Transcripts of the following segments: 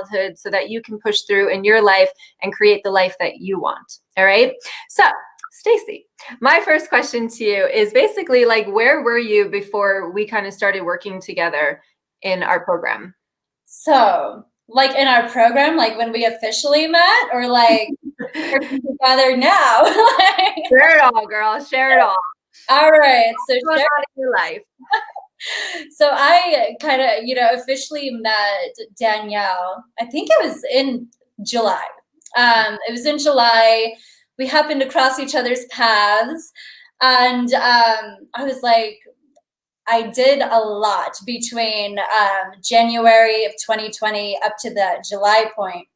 childhood so that you can push through in your life and create the life that you want. All right. So Staci, my first question to you is basically like, where were you before we kind of started working together in our program? So, like in our program, like when we officially met, or like working together now? Share it all, girl. Share it all. All right. So, What's going on in your life? so I kind of, officially met Danielle. I think it was in July. It was in July. We happened to cross each other's paths, and I was like, I did a lot between January of 2020 up to the July point.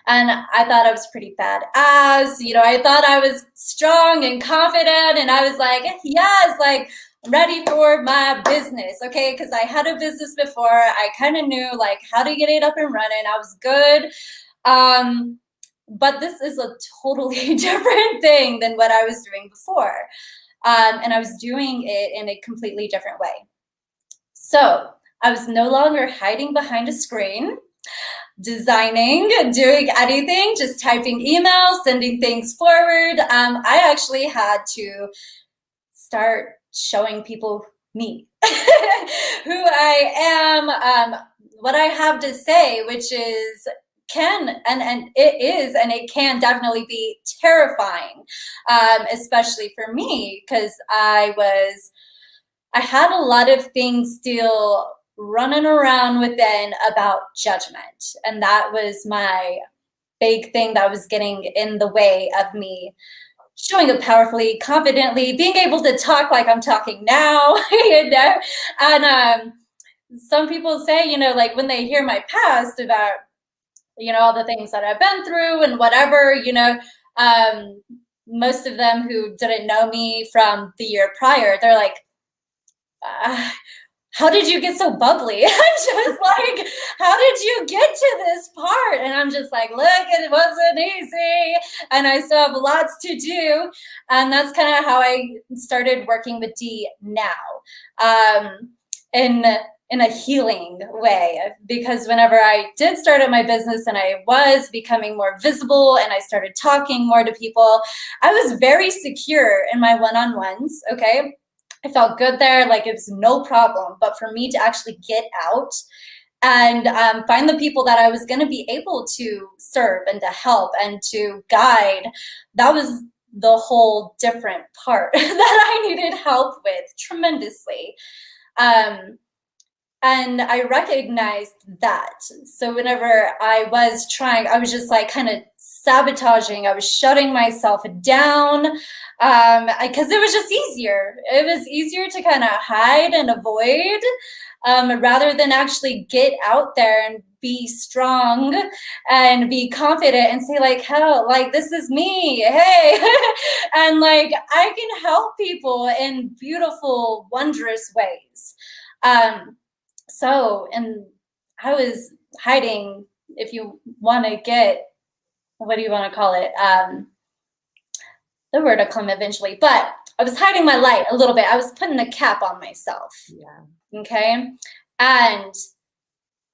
And I thought I was pretty badass. I thought I was strong and confident. And I was like, yes, like, I'm ready for my business. Okay. Because I had a business before. I kind of knew like how to get it up and running. I was good. But this is a totally different thing than what I was doing before. And I was doing it in a completely different way. So I was no longer hiding behind a screen, designing, doing anything, just typing emails, sending things forward. I actually had to start showing people me, who I am, what I have to say, which is it can definitely be terrifying, especially for me, because I had a lot of things still running around within about judgment, and that was my big thing that was getting in the way of me showing up powerfully, confidently, being able to talk like I'm talking now, and some people say, like when they hear my past about all the things that I've been through and whatever, most of them who didn't know me from the year prior, they're like, how did you get so bubbly? I'm just like, how did you get to this part? And I'm just like, look, it wasn't easy. And I still have lots to do. And that's kind of how I started working with D now. In a healing way, because whenever I did start up my business and I was becoming more visible and I started talking more to people, I was very secure in my one-on-ones, okay? I felt good there, like it was no problem. But for me to actually get out and find the people that I was going to be able to serve and to help and to guide, that was the whole different part that I needed help with tremendously. And I recognized that. So whenever I was trying, I was just like kind of sabotaging. I was shutting myself down because it was just easier. It was easier to kind of hide and avoid rather than actually get out there and be strong and be confident and say like, hell, like this is me, hey. And like I can help people in beautiful, wondrous ways. And I was hiding, if you want to get, what do you want to call it? The word will come eventually, but I was hiding my light a little bit. I was putting a cap on myself. Yeah. Okay. And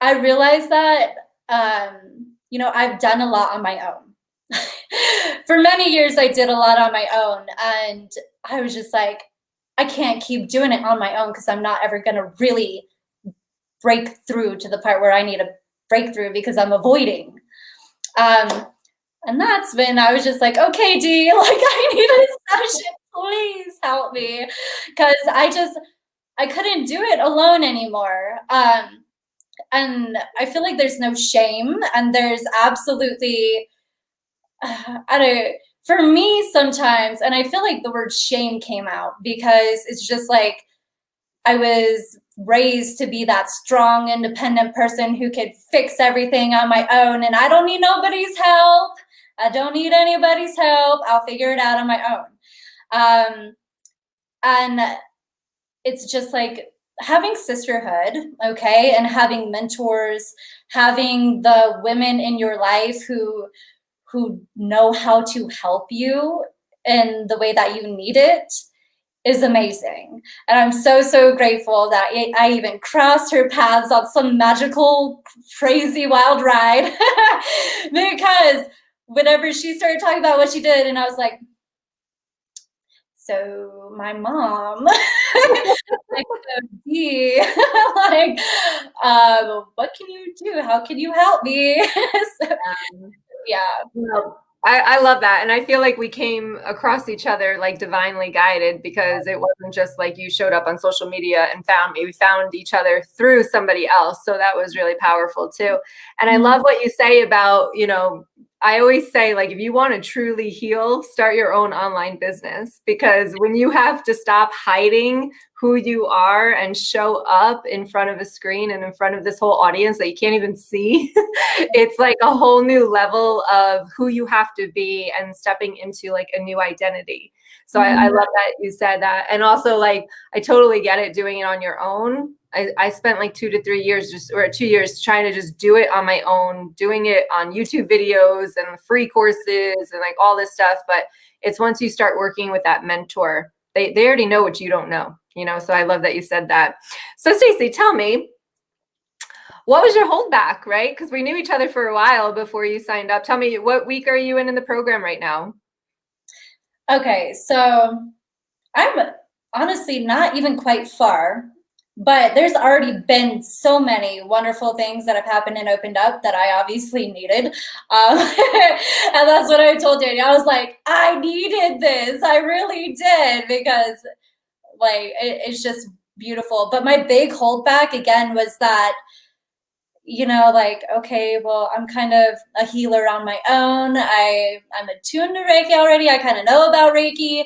I realized that, I've done a lot on my own. For many years, I did a lot on my own. And I was just like, I can't keep doing it on my own because I'm not ever going to really break through to the part where I need a breakthrough because I'm avoiding. And that's when I was just like, okay, D, like I need a session, please help me. Because I couldn't do it alone anymore. And I feel like there's no shame, and there's absolutely, for me sometimes, and I feel like the word shame came out because it's just like, I was raised to be that strong, independent person who could fix everything on my own. And I don't need nobody's help. I don't need anybody's help. I'll figure it out on my own. And it's just like having sisterhood, okay, and having mentors, having the women in your life who know how to help you in the way that you need it, is amazing. And I'm so, so grateful that I even crossed her paths on some magical, crazy, wild ride. Because whenever she started talking about what she did, and I was like, so my mom, like, so D, like, what can you do? How can you help me? So, yeah. Well, I love that. And I feel like we came across each other like divinely guided, because it wasn't just like you showed up on social media and found me. We found each other through somebody else. So that was really powerful too. And I love what you say about, I always say, like, if you want to truly heal, start your own online business, because when you have to stop hiding who you are and show up in front of a screen and in front of this whole audience that you can't even see, it's like a whole new level of who you have to be and stepping into like a new identity. So I love that you said that. And also, like, I totally get it doing it on your own. I spent like 2 to 3 years or 2 years trying to just do it on my own, doing it on YouTube videos and free courses and like all this stuff. But it's once you start working with that mentor, they already know what you don't know, so I love that you said that. So Staci, tell me, what was your holdback, right? Because we knew each other for a while before you signed up. Tell me, what week are you in the program right now? Okay, so I'm honestly not even quite far, but there's already been so many wonderful things that have happened and opened up that I obviously needed. And that's what I told Daniel. I was like, I needed this. I really did, because like it's just beautiful. But my big holdback again was that, like, okay, well, I'm kind of a healer on my own. I'm attuned to Reiki already. I kind of know about Reiki.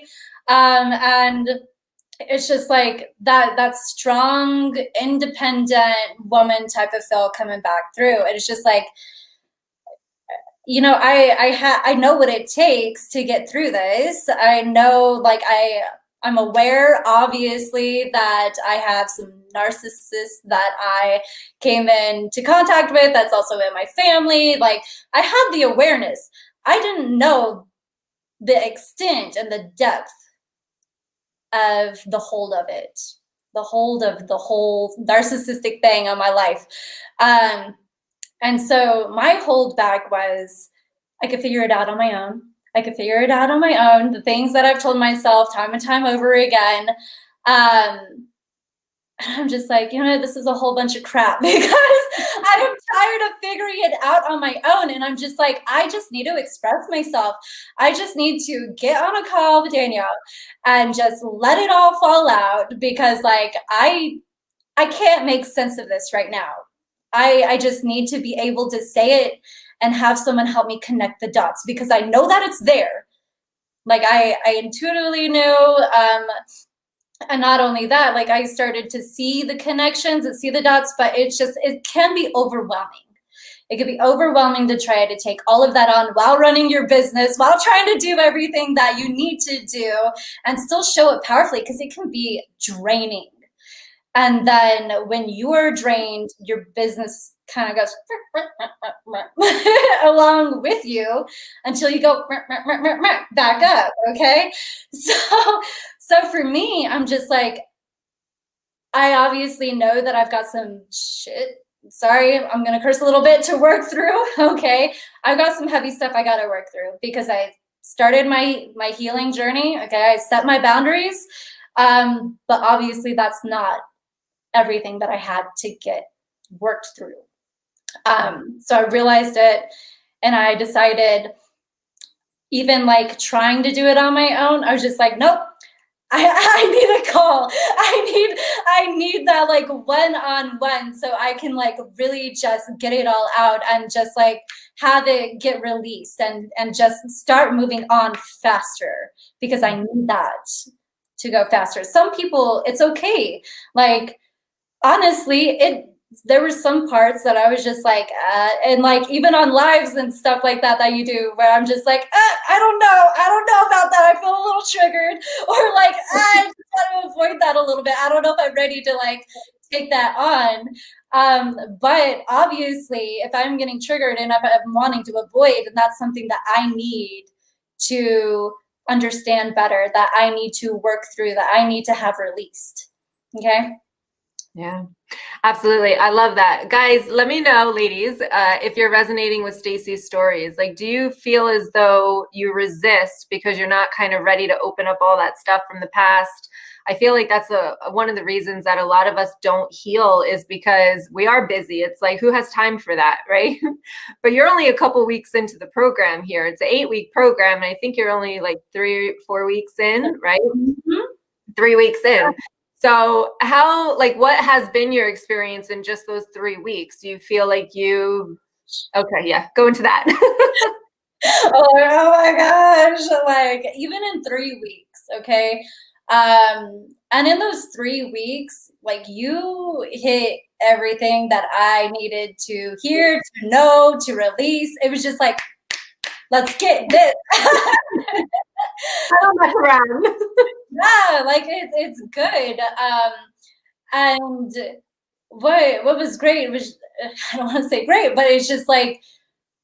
And it's just like that strong, independent woman type of feel coming back through. And it's just like, I know what it takes to get through this. I know, like, I'm aware, obviously, that I have some narcissists that I came into contact with. That's also in my family. Like, I had the awareness. I didn't know the extent and the depth of the hold of it, the hold of the whole narcissistic thing on my life. And so my holdback was, I could figure it out on my own. I could figure it out on my own. The things that I've told myself time and time over again. And I'm just like, this is a whole bunch of crap, because I am tired of figuring it out on my own. And I'm just like, I just need to express myself. I just need to get on a call with Danielle and just let it all fall out, because like, I can't make sense of this right now. I just need to be able to say it and have someone help me connect the dots, because I know that it's there. Like I intuitively know, and not only that, like I started to see the connections and see the dots, but it can be overwhelming. It could be overwhelming to try to take all of that on while running your business, while trying to do everything that you need to do and still show it powerfully, because it can be draining. And then when you are drained, your business kind of goes along with you until you go back up. Okay. So for me, I'm just like, I obviously know that I've got some shit. Sorry, I'm going to curse a little bit, to work through. Okay. I've got some heavy stuff I got to work through, because I started my healing journey. Okay. I set my boundaries. But obviously that's not everything that I had to get worked through. So I realized it, and I decided, even like trying to do it on my own, I was just like, nope, I need a call. I need that like one-on-one, so I can like really just get it all out and just like have it get released and just start moving on faster, because I need that to go faster. Some people, it's okay. Like, honestly, there were some parts that I was just like, and like even on lives and stuff like that you do, where I'm just like, I don't know about that. I feel a little triggered, or like, I just want to avoid that a little bit. I don't know if I'm ready to like take that on. But obviously, if I'm getting triggered and if I'm wanting to avoid, then that's something that I need to understand better that I need to work through, that I need to have released. Okay. Yeah, absolutely. I love that. Guys, let me know, ladies, if you're resonating with Staci's stories. Like, do you feel as though you resist because you're not kind of ready to open up all that stuff from the past? I feel like that's one of the reasons that a lot of us don't heal is because we are busy. It's like, who has time for that, right? But you're only a couple weeks into the program here. It's an 8-week program, and I think you're only like 3-4 weeks in, right? Mm-hmm. 3 weeks in. So how, like, what has been your experience in just those 3 weeks? Do you feel like okay, yeah, go into that. Oh my gosh. Like, even in 3 weeks, okay? And in those 3 weeks, like, you hit everything that I needed to hear, to know, to release. It was just like, let's get this. I don't mess around. Yeah, like it's good. And what was great was, I don't want to say great, but it's just like,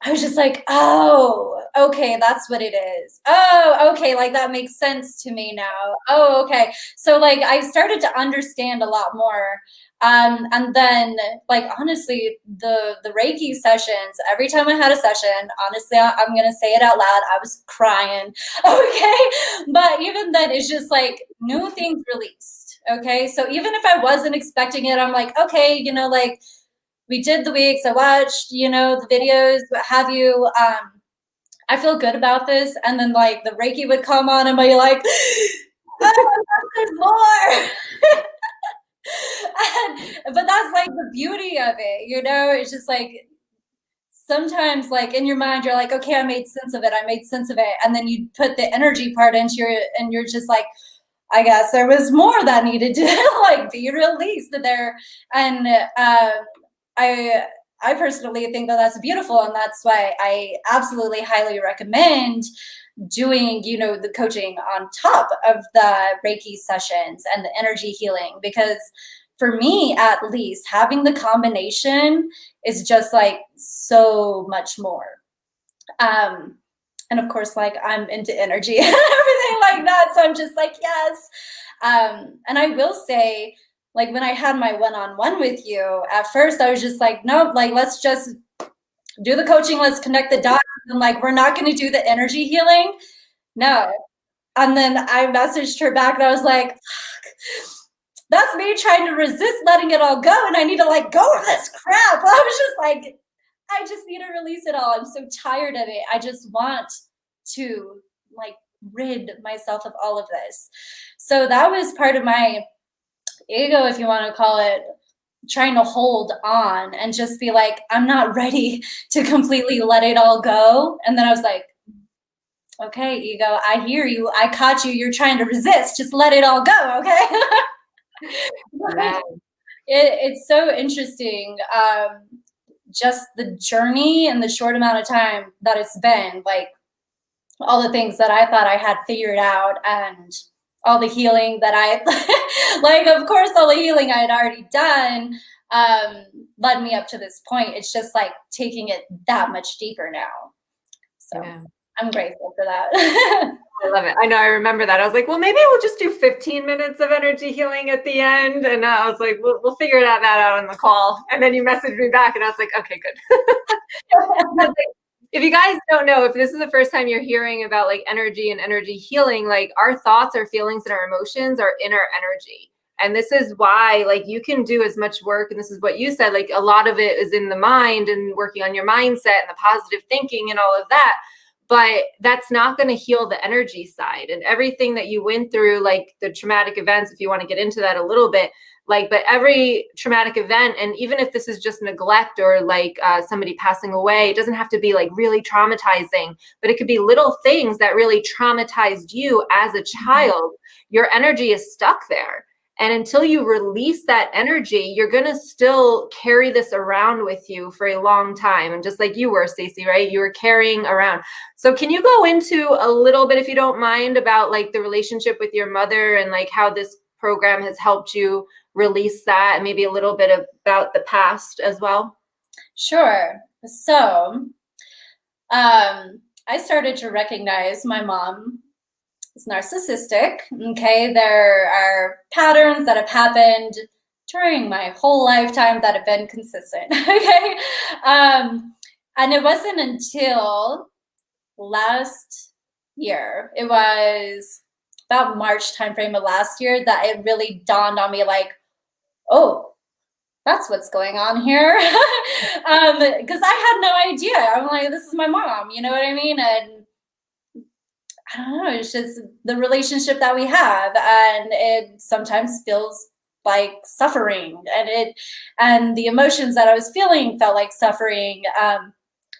I was just like, oh, okay, that's what it is. Oh, okay, like that makes sense to me now. Oh, okay. So like I started to understand a lot more. And then like honestly, the Reiki sessions, every time I had a session, honestly, I'm gonna say it out loud, I was crying. Okay. But even then it's just like new things released. Okay. So even if I wasn't expecting it, I'm like, okay, like we did the weeks, I watched, the videos, what have you. I feel good about this. And then like the Reiki would come on and be like, oh, there's more. But that's like the beauty of it, it's just like sometimes like in your mind, you're like, okay, I made sense of it. I made sense of it. And then you put the energy part into and you're just like, I guess there was more that needed to like be released there. And I I personally think that that's beautiful, and that's why I absolutely highly recommend doing the coaching on top of the Reiki sessions and the energy healing, because for me at least having the combination is just like so much more. um and of course, like, I'm into energy and everything like that, so I'm just like, yes. And I will say, like, when I had my one-on-one with you, at first I was just like, nope, like, let's just do the coaching, let's connect the dots, and like, we're not going to do the energy healing. No. And then I messaged her back and I was like, fuck, that's me trying to resist letting it all go, and I need to like go of this crap. I was just like, I just need to release it all. I'm so tired of it. I just want to like rid myself of all of this. So that was part of my ego, if you want to call it, trying to hold on and just be like, I'm not ready to completely let it all go. And then I was like, okay, ego, I hear you. I caught you. You're trying to resist. Just let it all go. Okay. Yeah. It's so interesting. Just the journey and the short amount of time that it's been, like all the things that I thought I had figured out, and all the healing that I like, of course, all the healing I had already done led me up to this point. It's just like taking it that much deeper now. So Yeah. I'm grateful for that. I love it. I know. I remember that. I was like, well, maybe we'll just do 15 minutes of energy healing at the end. And I was like, we'll figure that out on the call. And then you messaged me back and I was like, okay, good. If you guys don't know, if this is the first time you're hearing about like energy and energy healing, like our thoughts, our feelings, and our emotions are in our energy. And this is why, like, you can do as much work. And this is what you said, like, a lot of it is in the mind and working on your mindset and the positive thinking and all of that. But that's not going to heal the energy side. And everything that you went through, like the traumatic events, if you want to get into that a little bit, like, but every traumatic event, and even if this is just neglect or like somebody passing away, it doesn't have to be like really traumatizing, but it could be little things that really traumatized you as a child. Your energy is stuck there. And until you release that energy, you're going to still carry this around with you for a long time. And just like you were, Staci, right? You were carrying around. So can you go into a little bit, if you don't mind, about like the relationship with your mother and like how this program has helped you release that, and maybe a little bit about the past as well? Sure. So I started to recognize my mom is narcissistic. Okay, there are patterns that have happened during my whole lifetime that have been consistent. Okay, and it wasn't until last year, it was about March timeframe of last year, that it really dawned on me, like, oh, that's what's going on here. Because I had no idea. I'm like, this is my mom, you know what I mean? And I don't know, it's just the relationship that we have, and it sometimes feels like suffering, and the emotions that I was feeling felt like suffering.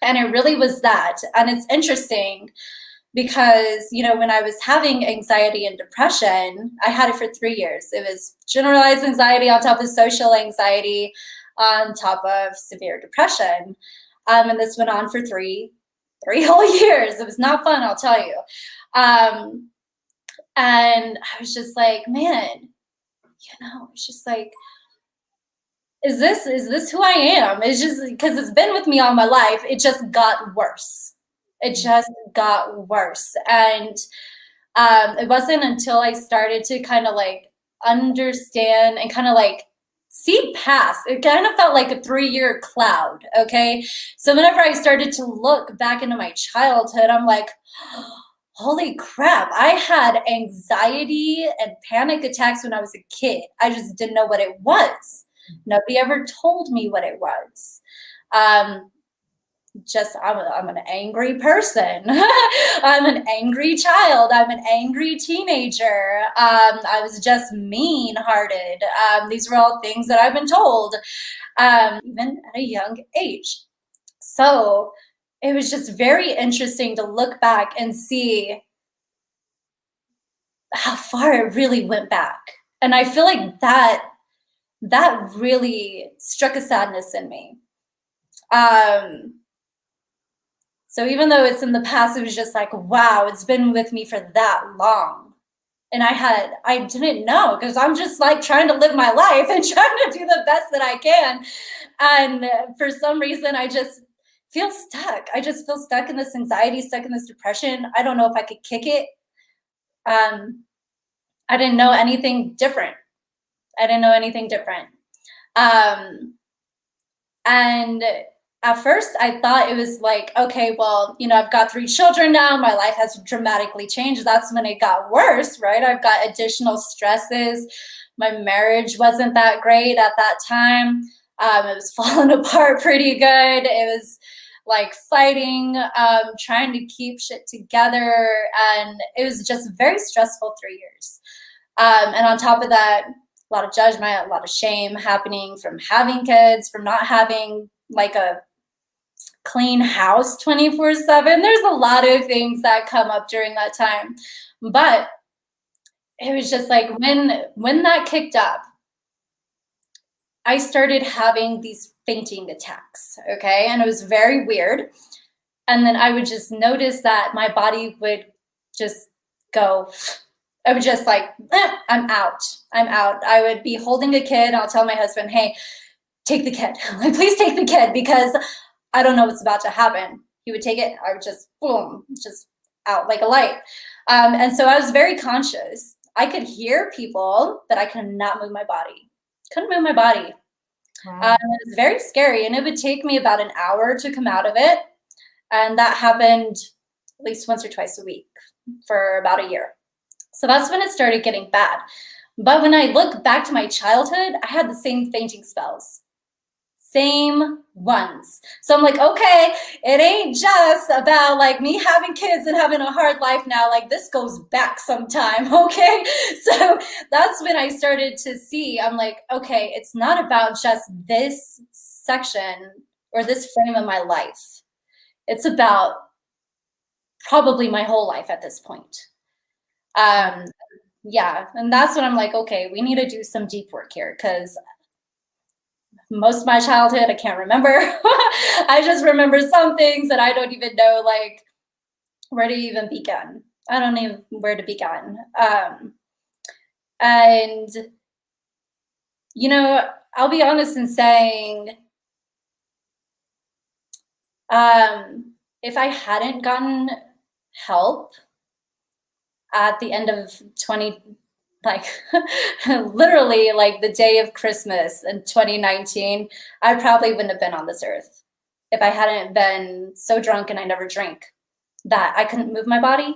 And it really was that. And it's interesting because, you know, when I was having anxiety and depression, I had it for 3 years. It was generalized anxiety on top of social anxiety on top of severe depression. And this went on for three whole years. It was not fun, I'll tell you. And I was just like, man, you know, it's just like, is this who I am? It's just because it's been with me all my life. It just got worse. It just got worse. And it wasn't until I started to kind of like understand and kind of like see past, it kind of felt like a 3-year cloud. Okay. So whenever I started to look back into my childhood, I'm like, holy crap, I had anxiety and panic attacks when I was a kid. I just didn't know what it was. Nobody ever told me what it was. I'm an angry person. I'm an angry child. I'm an angry teenager. I was just mean-hearted. These were all things that I've been told, even at a young age. So it was just very interesting to look back and see how far it really went back. And I feel like that really struck a sadness in me. So even though it's in the past, it was just like, wow, it's been with me for that long. And I didn't know, because I'm just like trying to live my life and trying to do the best that I can. And for some reason, I just feel stuck. I just feel stuck in this anxiety, stuck in this depression. I don't know if I could kick it. I didn't know anything different. And at first I thought it was like, okay, well, you know, I've got 3 children now. My life has dramatically changed. That's when it got worse, right? I've got additional stresses. My marriage wasn't that great at that time. It was falling apart pretty good. It was like fighting, trying to keep shit together. And it was just very stressful 3 years. And on top of that, a lot of judgment, a lot of shame happening from having kids, from not having like a clean house 24/7. There's a lot of things that come up during that time. But it was just like when that kicked up, I started having these fainting attacks, okay? And it was very weird. And then I would just notice that my body would just go, I would just like, I'm out. I would be holding a kid. I'll tell my husband, hey, take the kid. Like, please take the kid, because I don't know what's about to happen. He would take it. I would just, boom, just out like a light. And so I was very conscious. I could hear people, but I could not move my body. Couldn't move my body. Wow. It was very scary. And it would take me about an hour to come out of it. And that happened at least once or twice a week for about a year. So that's when it started getting bad. But when I look back to my childhood, I had the same fainting spells. Same ones. So I'm like, okay, it ain't just about like me having kids and having a hard life now. Like, this goes back sometime, okay? So that's when I started to see, I'm like, okay, it's not about just this section or this frame of my life. It's about probably my whole life at this point. Yeah, and that's when I'm like, okay, we need to do some deep work here, because most of my childhood I can't remember. I just remember some things that I don't even know, like, where to even begin. I don't even know where to begin. And, you know, I'll be honest in saying, if I hadn't gotten help, at the end of 20, like literally like the day of Christmas in 2019, I probably wouldn't have been on this earth if I hadn't been so drunk, and I never drink, that I couldn't move my body.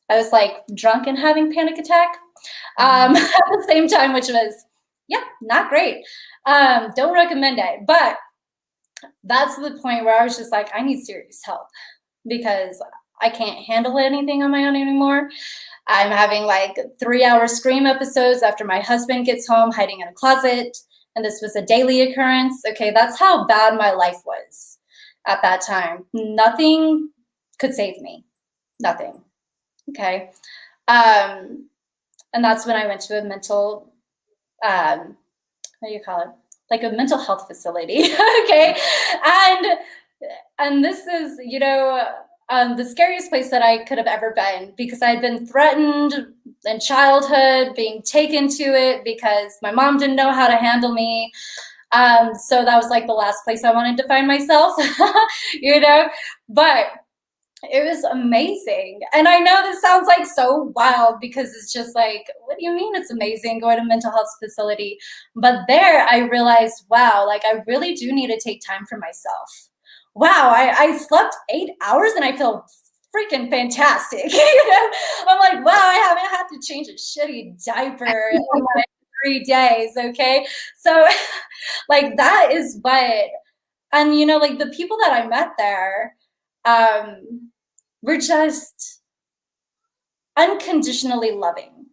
I was like drunk and having panic attack at the same time, which was, yeah, not great. Don't recommend it. But that's the point where I was just like, I need serious help because I can't handle anything on my own anymore. I'm having like 3-hour scream episodes after my husband gets home, hiding in a closet. And this was a daily occurrence. Okay, that's how bad my life was at that time. Nothing could save me. Nothing. Okay. And that's when I went to a mental, what do you call it? Like a mental health facility. Okay. And this is, you know, the scariest place that I could have ever been, because I'd been threatened in childhood, being taken to it because my mom didn't know how to handle me. So that was like the last place I wanted to find myself, you know, but it was amazing. And I know this sounds like so wild because it's just like, what do you mean it's amazing going to a mental health facility? But there I realized, wow, like I really do need to take time for myself. Wow, I slept 8 hours and I feel freaking fantastic. You know? I'm like, wow, I haven't had to change a shitty diaper in like 3 days, okay? So like that is what, and you know, like the people that I met there, were just unconditionally loving,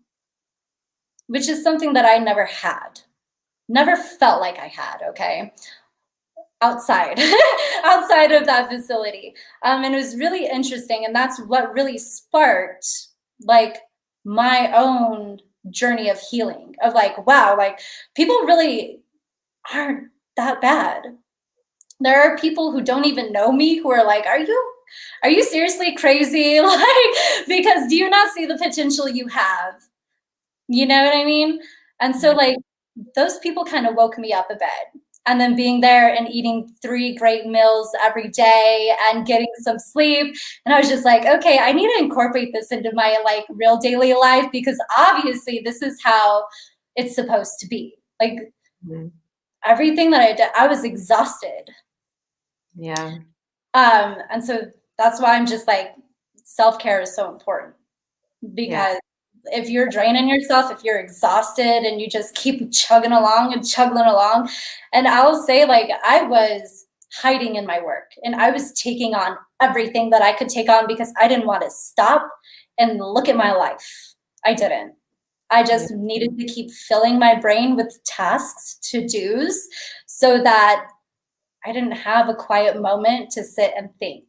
which is something that I never had, never felt like I had, okay? Outside of that facility. And it was really interesting. And that's what really sparked like my own journey of healing, of like, wow, like people really aren't that bad. There are people who don't even know me who are like, are you seriously crazy? Like, because do you not see the potential you have? You know what I mean? And so like those people kind of woke me up a bit. And then being there and eating 3 great meals every day and getting some sleep. And I was just like, okay, I need to incorporate this into my like real daily life, because obviously this is how it's supposed to be. Like everything that I did, I was exhausted. Yeah. And so that's why I'm just like, self-care is so important, because if you're draining yourself, if you're exhausted and you just keep chugging along, and I'll say like I was hiding in my work and I was taking on everything that I could take on because I didn't want to stop and look at my life. I didn't. I just needed to keep filling my brain with tasks, to-dos, so that I didn't have a quiet moment to sit and think.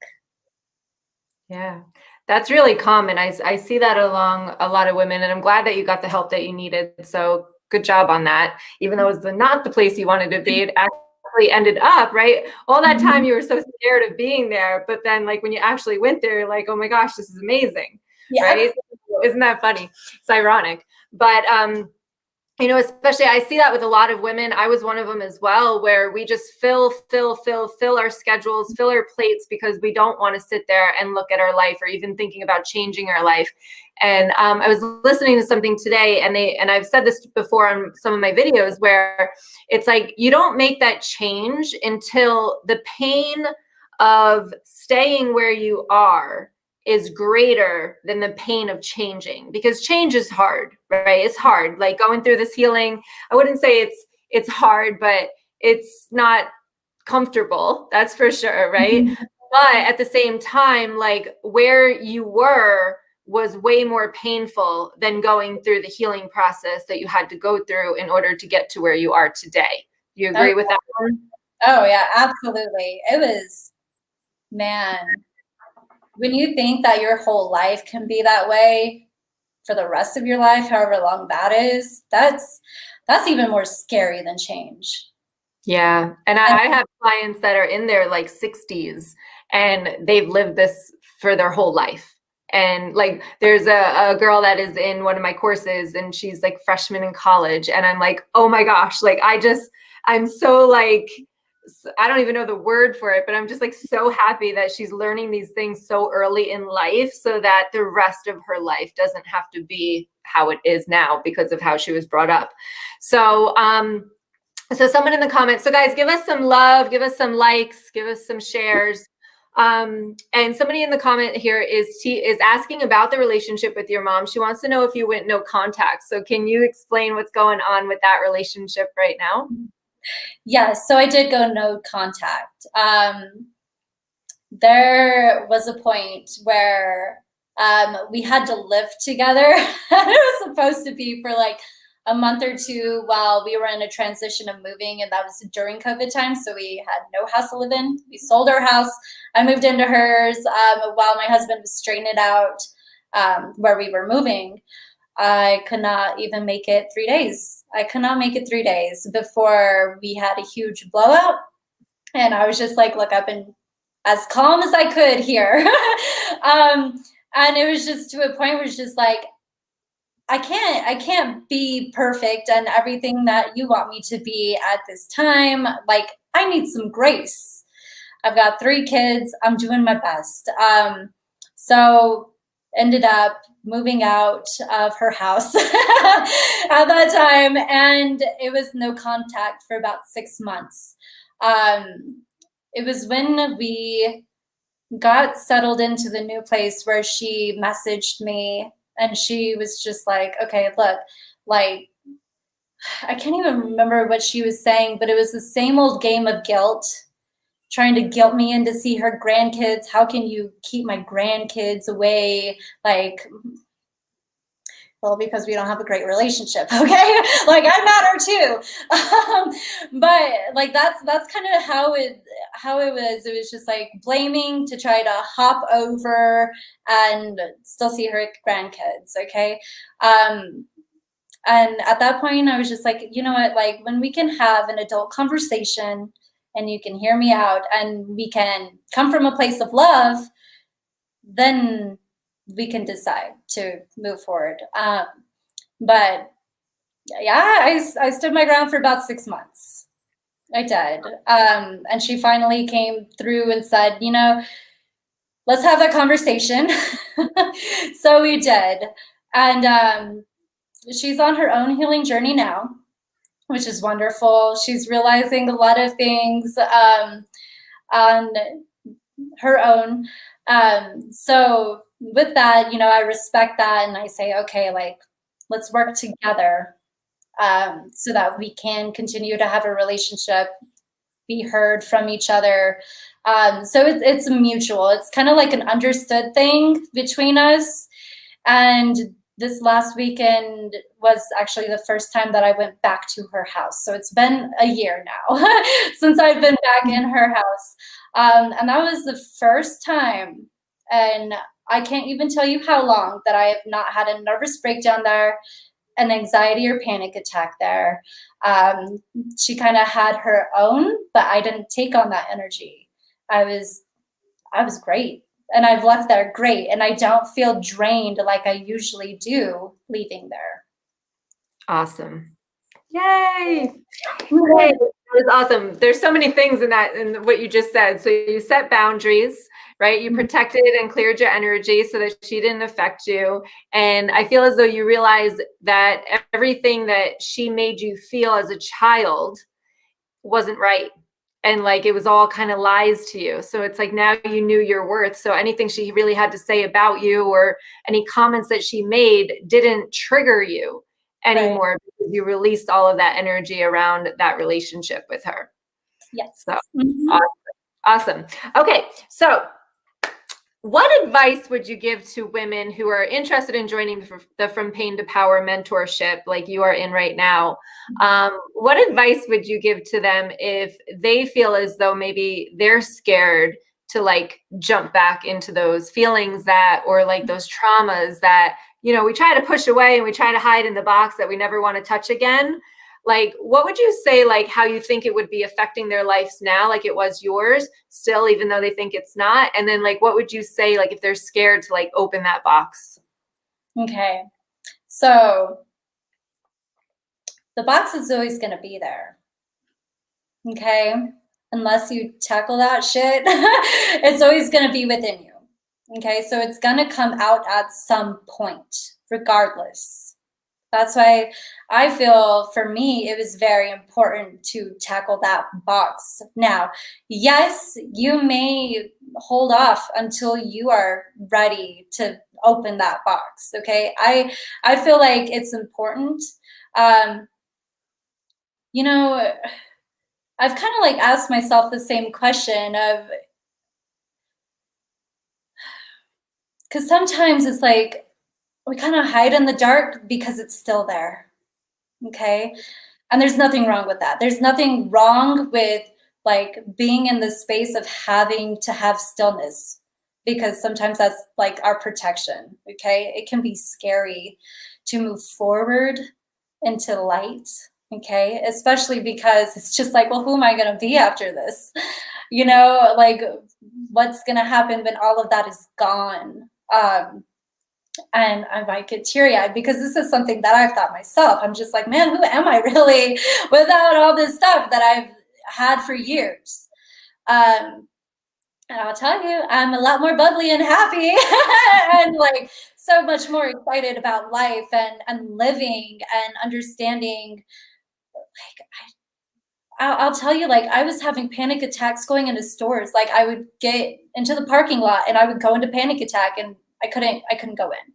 Yeah, that's really common. I see that along a lot of women, and I'm glad that you got the help that you needed. So good job on that. Even though it was not the place you wanted to be, it actually ended up, right? All that time you were so scared of being there, but then like when you actually went there, you're like, oh my gosh, this is amazing, right? Isn't that funny? It's ironic. But you know, especially I see that with a lot of women. I was one of them as well, where we just fill our schedules, fill our plates, because we don't want to sit there and look at our life or even thinking about changing our life. And I was listening to something today, and I've said this before on some of my videos, where it's like you don't make that change until the pain of staying where you are is greater than the pain of changing, because change is hard, right? It's hard. Like going through this healing, I wouldn't say it's hard, but it's not comfortable. That's for sure, right? But at the same time, like where you were was way more painful than going through the healing process that you had to go through in order to get to where you are today. Do you agree with that one? Oh yeah, absolutely. It was, man, when you think that your whole life can be that way for the rest of your life, however long that is, that's even more scary than change. Yeah. And I have clients that are in their like 60s and they've lived this for their whole life. And like, there's a girl that is in one of my courses and she's like freshman in college. And I'm like, oh my gosh, like I'm so like I don't even know the word for it, but I'm just like so happy that she's learning these things so early in life so that the rest of her life doesn't have to be how it is now because of how she was brought up. So, so someone in the comments, so guys, give us some love, give us some likes, give us some shares. And somebody in the comment here is asking about the relationship with your mom. She wants to know if you went no contact. So can you explain what's going on with that relationship right now? Yes, so I did go no contact. There was a point where we had to live together. It was supposed to be for like a month or two while we were in a transition of moving, and that was during COVID time. So we had no house to live in. We sold our house. I moved into hers while my husband was straightening it out where we were moving. I could not even make it 3 days. I could not make it 3 days before we had a huge blowout. And I was just like, look, I've been as calm as I could here. And it was just to a point where it's just like, I can't be perfect and everything that you want me to be at this time. Like, I need some grace. I've got 3 kids. I'm doing my best. So ended up moving out of her house at that time, and it was no contact for about 6 months. It was when we got settled into the new place where she messaged me, and she was just like, okay, look, like, I can't even remember what she was saying, but it was the same old game of guilt, trying to guilt me in to see her grandkids. How can you keep my grandkids away? Like, well, because we don't have a great relationship, okay? Like, I matter too. But like that's kind of how it was. It was just like blaming to try to hop over and still see her grandkids, okay? And at that point, I was just like, you know what? Like, when we can have an adult conversation and you can hear me out and we can come from a place of love, then we can decide to move forward. But yeah, I stood my ground for about 6 months. I did. And she finally came through and said, you know, let's have that conversation. So we did. And she's on her own healing journey now, which is wonderful. She's realizing a lot of things on her own. So with that, you know, I respect that, and I say, okay, like, let's work together so that we can continue to have a relationship, be heard from each other. So it's mutual. It's kind of like an understood thing between us. And this last weekend was actually the first time that I went back to her house. So it's been a year now since I've been back in her house. And that was the first time, and I can't even tell you how long, that I have not had a nervous breakdown there, an anxiety or panic attack there. She kind of had her own, but I didn't take on that energy. I was great. And I've left there great, and I don't feel drained like I usually do leaving there. Awesome. Yay. Yay. That was awesome. There's so many things in that, in what you just said. So you set boundaries, right? You protected and cleared your energy so that she didn't affect you. And I feel as though you realize that everything that she made you feel as a child wasn't right. And like, it was all kind of lies to you. So it's like, now you knew your worth. So anything she really had to say about you or any comments that she made didn't trigger you anymore, right, because you released all of that energy around that relationship with her. Yes. So awesome. Okay. So what advice would you give to women who are interested in joining the From Pain to Power mentorship like you are in right now? What advice would you give to them if they feel as though maybe they're scared to like jump back into those feelings that, or like those traumas that, you know, we try to push away and we try to hide in the box that we never want to touch again? Like, what would you say, like, how you think it would be affecting their lives now, like it was yours still, even though they think it's not? And then, like, what would you say, like, if they're scared to, like, open that box? Okay. So the box is always going to be there. Okay. unless you tackle that shit, it's always going to be within you. Okay, so it's going to come out at some point, regardless. That's why I feel for me, it was very important to tackle that box. Now, yes, you may hold off until you are ready to open that box. Okay, I feel like it's important. You know, I've kind of like asked myself the same question of, because sometimes it's like we kind of hide in the dark because it's still there. Okay. And there's nothing wrong with that. There's nothing wrong with like being in the space of having to have stillness, because sometimes that's like our protection. Okay. It can be scary to move forward into light. Okay. Especially because it's just like, well, who am I going to be after this? You know, like what's going to happen when all of that is gone? And I might get teary-eyed because this is something that I've thought myself. I'm just like, man, who am I really without all this stuff that I've had for years? And I'll tell you, I'm a lot more bubbly and happy and like so much more excited about life and living and understanding. Like I'll tell you, like I was having panic attacks going into stores. Like I would get into the parking lot and I would go into panic attack and I couldn't go in.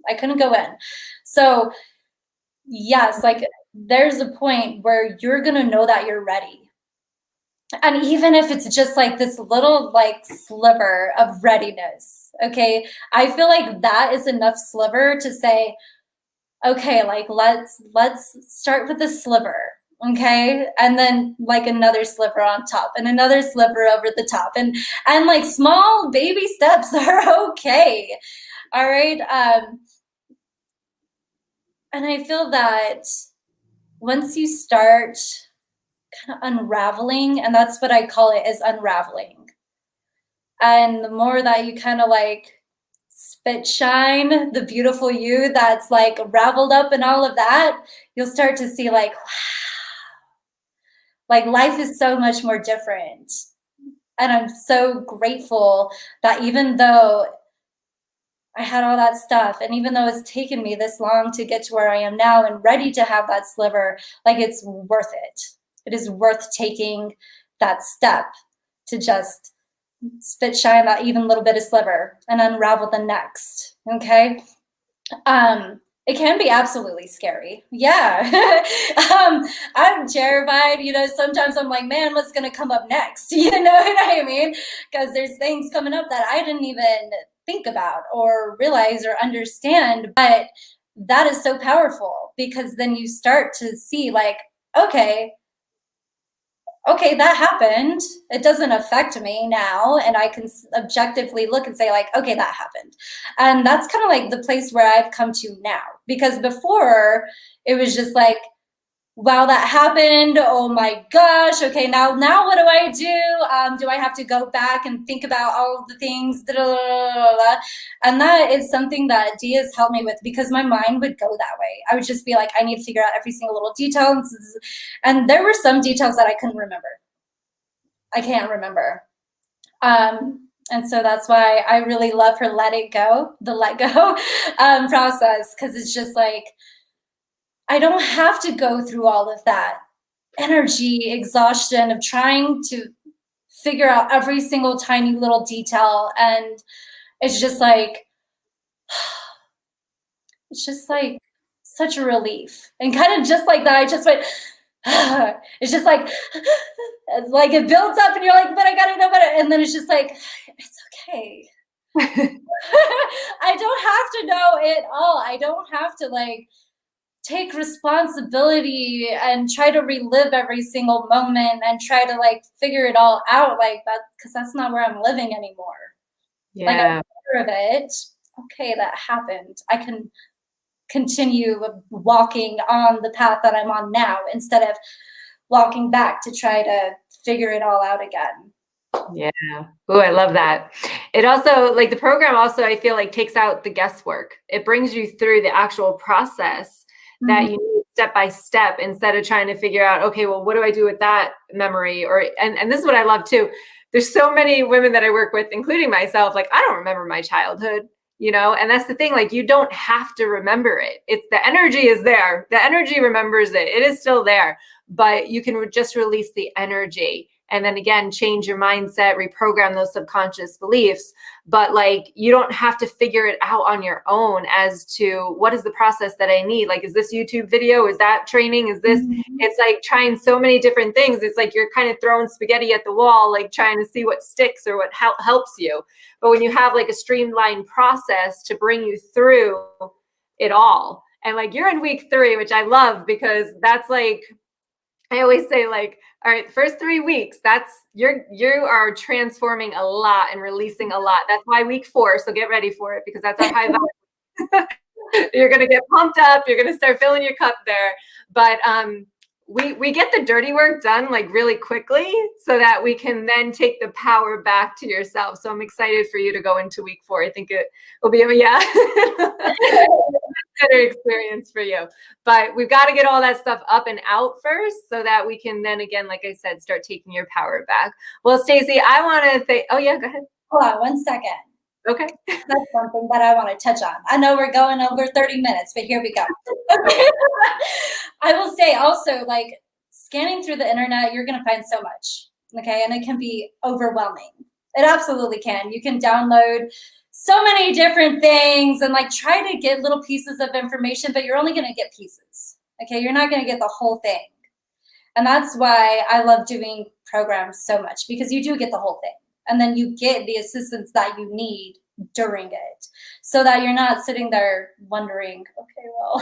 I couldn't go in. So yes, like there's a point where you're going to know that you're ready. And even if it's just like this little like sliver of readiness, okay, I feel like that is enough sliver to say, okay, like let's start with the sliver. Okay. And then like another sliver on top and another sliver over the top and like small baby steps are okay. All right. And I feel that once you start kind of unraveling, and that's what I call it, is unraveling. And the more that you kind of like spit shine the beautiful you that's like raveled up and all of that, you'll start to see like, wow, like life is so much more different. And I'm so grateful that even though I had all that stuff, and even though it's taken me this long to get to where I am now and ready to have that sliver, like it's worth it. It is worth taking that step to just spit shine that even little bit of sliver and unravel the next. Okay. It can be absolutely scary. Yeah. I'm terrified. You know, sometimes I'm like, man, what's going to come up next? You know what I mean? Because there's things coming up that I didn't even think about or realize or understand. But that is so powerful because then you start to see like, okay, that happened. It doesn't affect me now. And I can objectively look and say like, okay, that happened. And that's kind of like the place where I've come to now, because before it was just like, wow, that happened. Oh my gosh. Okay. Now what do I do? Do I have to go back and think about all of the things? And that is something that Dia has helped me with, because my mind would go that way. I would just be like, I need to figure out every single little detail. And there were some details that I couldn't remember. I can't remember. And so that's why I really love her let go process, because it's just like, I don't have to go through all of that energy exhaustion of trying to figure out every single tiny little detail. And it's just like such a relief. And kind of just like that, I just went, it's just like it builds up and you're like, but I gotta know better. And then it's just like, it's okay. I don't have to know it all. I don't have to like take responsibility and try to relive every single moment and try to like figure it all out like that, because that's not where I'm living anymore. Yeah. Like I'm aware of it. Okay, that happened. I can continue walking on the path that I'm on now instead of walking back to try to figure it all out again. Yeah. Oh, I love that. It also, like the program also, I feel like takes out the guesswork. It brings you through the actual process that you need step by step, instead of trying to figure out, okay, well, what do I do with that memory? And this is what I love too. There's so many women that I work with, including myself, like, I don't remember my childhood, and that's the thing, like, you don't have to remember it. It's the energy is there. The energy remembers it. It is still there, but you can just release the energy. And then again, change your mindset, reprogram those subconscious beliefs. But like, you don't have to figure it out on your own as to what is the process that I need. Like, is this YouTube video? Is that training? Is this, it's like trying so many different things. It's like you're kind of throwing spaghetti at the wall, like trying to see what sticks or what helps you. But when you have like a streamlined process to bring you through it all, and like you're in week 3, which I love, because that's like, I always say, like, all right, the first 3 weeks, that's you are transforming a lot and releasing a lot. That's why week 4, so get ready for it, because that's our high value. You're gonna get pumped up, you're gonna start filling your cup there. But we get the dirty work done like really quickly, so that we can then take the power back to yourself. So I'm excited for you to go into week 4. I think it will be better experience for you. But we've got to get all that stuff up and out first, so that we can then, again, like I said, start taking your power back. Well, Staci, I want to thank, oh yeah, go ahead. Hold on 1 second. Okay. That's something that I want to touch on. I know we're going over 30 minutes, but here we go. I will say also, like, scanning through the internet, you're going to find so much, okay? And it can be overwhelming. It absolutely can. You can download so many different things and like try to get little pieces of information, but you're only going to get pieces, okay? You're not going to get the whole thing. And that's why I love doing programs so much, because you do get the whole thing. And then you get the assistance that you need during it, so that you're not sitting there wondering, okay, well,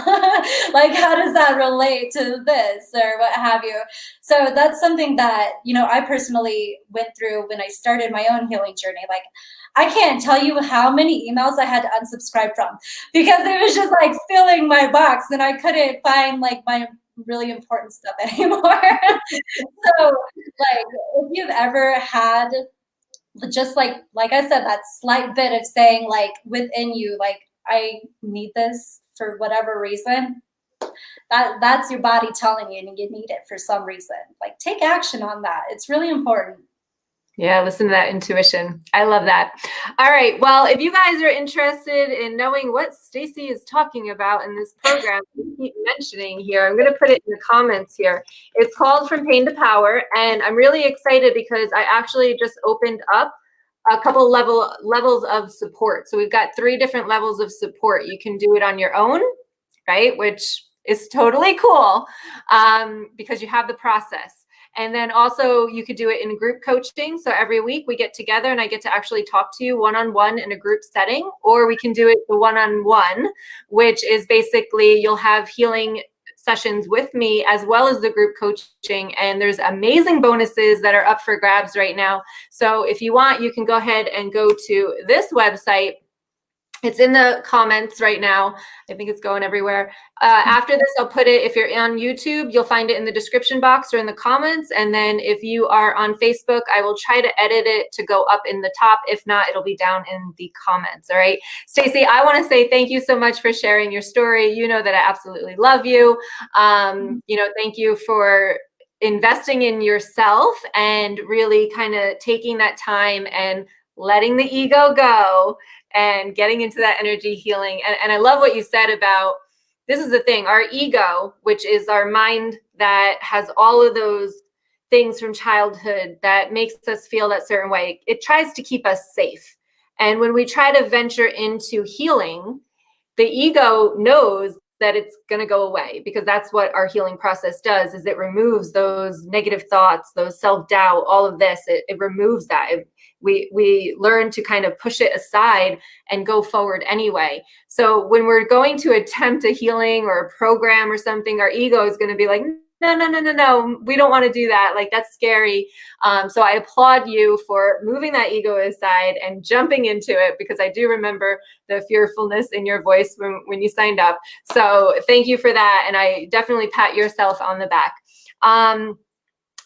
like, how does that relate to this or what have you? So that's something that, I personally went through when I started my own healing journey. Like, I can't tell you how many emails I had to unsubscribe from, because it was just like filling my box and I couldn't find like my really important stuff anymore. So like, if you've ever had just like I said, that slight bit of saying like within you, like, I need this for whatever reason, that's your body telling you, and you need it for some reason. Like, take action on that. It's really important. Yeah, listen to that intuition. I love that. All right. Well, if you guys are interested in knowing what Staci is talking about in this program, we keep mentioning here, I'm going to put it in the comments here. It's called From Pain to Power, and I'm really excited because I actually just opened up a couple levels of support. So we've got 3 different levels of support. You can do it on your own, right? Which is totally cool, because you have the process. And then also you could do it in group coaching. So every week we get together and I get to actually talk to you one-on-one in a group setting, or we can do it the one-on-one, which is basically you'll have healing sessions with me as well as the group coaching. And there's amazing bonuses that are up for grabs right now. So if you want, you can go ahead and go to this website. It's in the comments right now. I think it's going everywhere. After this, I'll put it, if you're on YouTube, you'll find it in the description box or in the comments. And then if you are on Facebook, I will try to edit it to go up in the top. If not, it'll be down in the comments. All right. Staci, I want to say thank you so much for sharing your story. You know that I absolutely love you. Thank you for investing in yourself and really kind of taking that time and letting the ego go and getting into that energy healing. And I love what you said about, this is the thing, our ego, which is our mind that has all of those things from childhood that makes us feel that certain way. It tries to keep us safe. And when we try to venture into healing, the ego knows that it's going to go away, because that's what our healing process does, is it removes those negative thoughts, those self-doubt, all of this. It removes that. We learn to kind of push it aside and go forward anyway. So when we're going to attempt a healing or a program or something, our ego is going to be like, no, we don't want to do that. Like, that's scary. So I applaud you for moving that ego aside and jumping into it, because I do remember the fearfulness in your voice when you signed up. So thank you for that. And I definitely pat yourself on the back.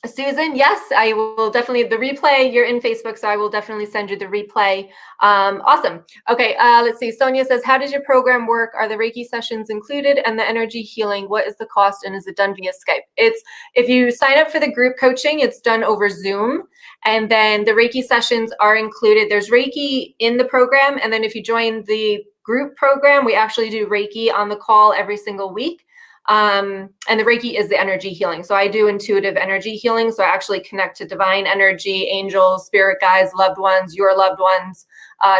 Susan, yes, I will definitely, the replay, you're in Facebook, so I will definitely send you the replay. Awesome. Okay, let's see. Sonia says, how does your program work? Are the Reiki sessions included and the energy healing? What is the cost and is it done via Skype? If you sign up for the group coaching, it's done over Zoom. And then the Reiki sessions are included. There's Reiki in the program. And then if you join the group program, we actually do Reiki on the call every single week. And the Reiki is the energy healing. So I do intuitive energy healing. So I actually connect to divine energy, angels, spirit guides, loved ones, your loved ones,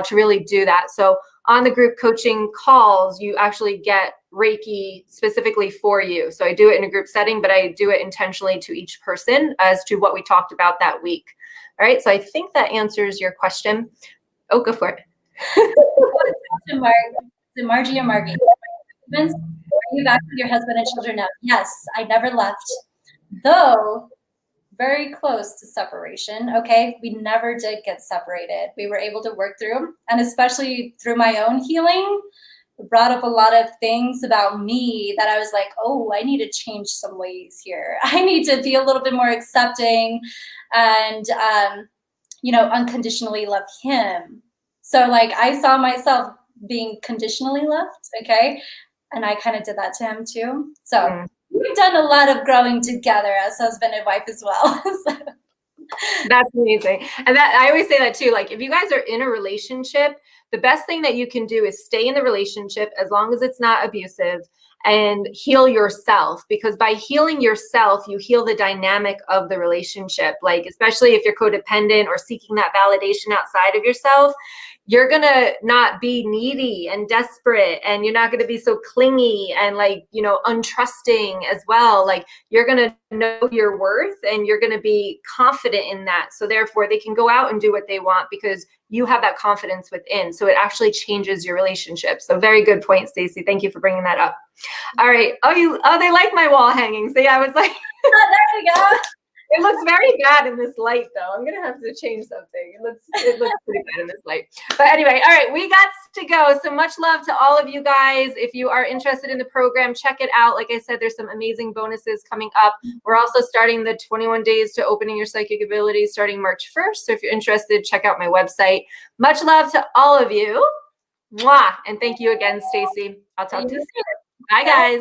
to really do that. So on the group coaching calls, you actually get Reiki specifically for you. So I do it in a group setting, but I do it intentionally to each person as to what we talked about that week. All right. So I think that answers your question. Oh, go for it. Margie or Margie? Are you back with your husband and children now? Yes, I never left. Though very close to separation, okay? We never did get separated. We were able to work through, and especially through my own healing, it brought up a lot of things about me that I was like, oh, I need to change some ways here. I need to be a little bit more accepting and, unconditionally love him. So like I saw myself being conditionally loved, okay? And I kind of did that to him too. So we've done a lot of growing together as husband and wife as well. That's amazing. And that I always say that too. Like if you guys are in a relationship, the best thing that you can do is stay in the relationship as long as it's not abusive and heal yourself, because by healing yourself, you heal the dynamic of the relationship. Like, especially if you're codependent or seeking that validation outside of yourself, you're going to not be needy and desperate, and you're not going to be so clingy and like, untrusting as well. Like you're going to know your worth and you're going to be confident in that. So therefore they can go out and do what they want because you have that confidence within. So it actually changes your relationship. So very good point, Staci. Thank you for bringing that up. All right. Oh, they like my wall hangings. So yeah, I was like, oh, there we go. It looks very bad in this light, though. I'm gonna have to change something. It looks pretty bad in this light. But anyway, all right, we got to go. So much love to all of you guys. If you are interested in the program, check it out. Like I said, there's some amazing bonuses coming up. We're also starting the 21 days to opening your psychic abilities starting March 1st. So if you're interested, check out my website. Much love to all of you. Mwah! And thank you again, Staci. I'll talk to you soon. Bye, guys.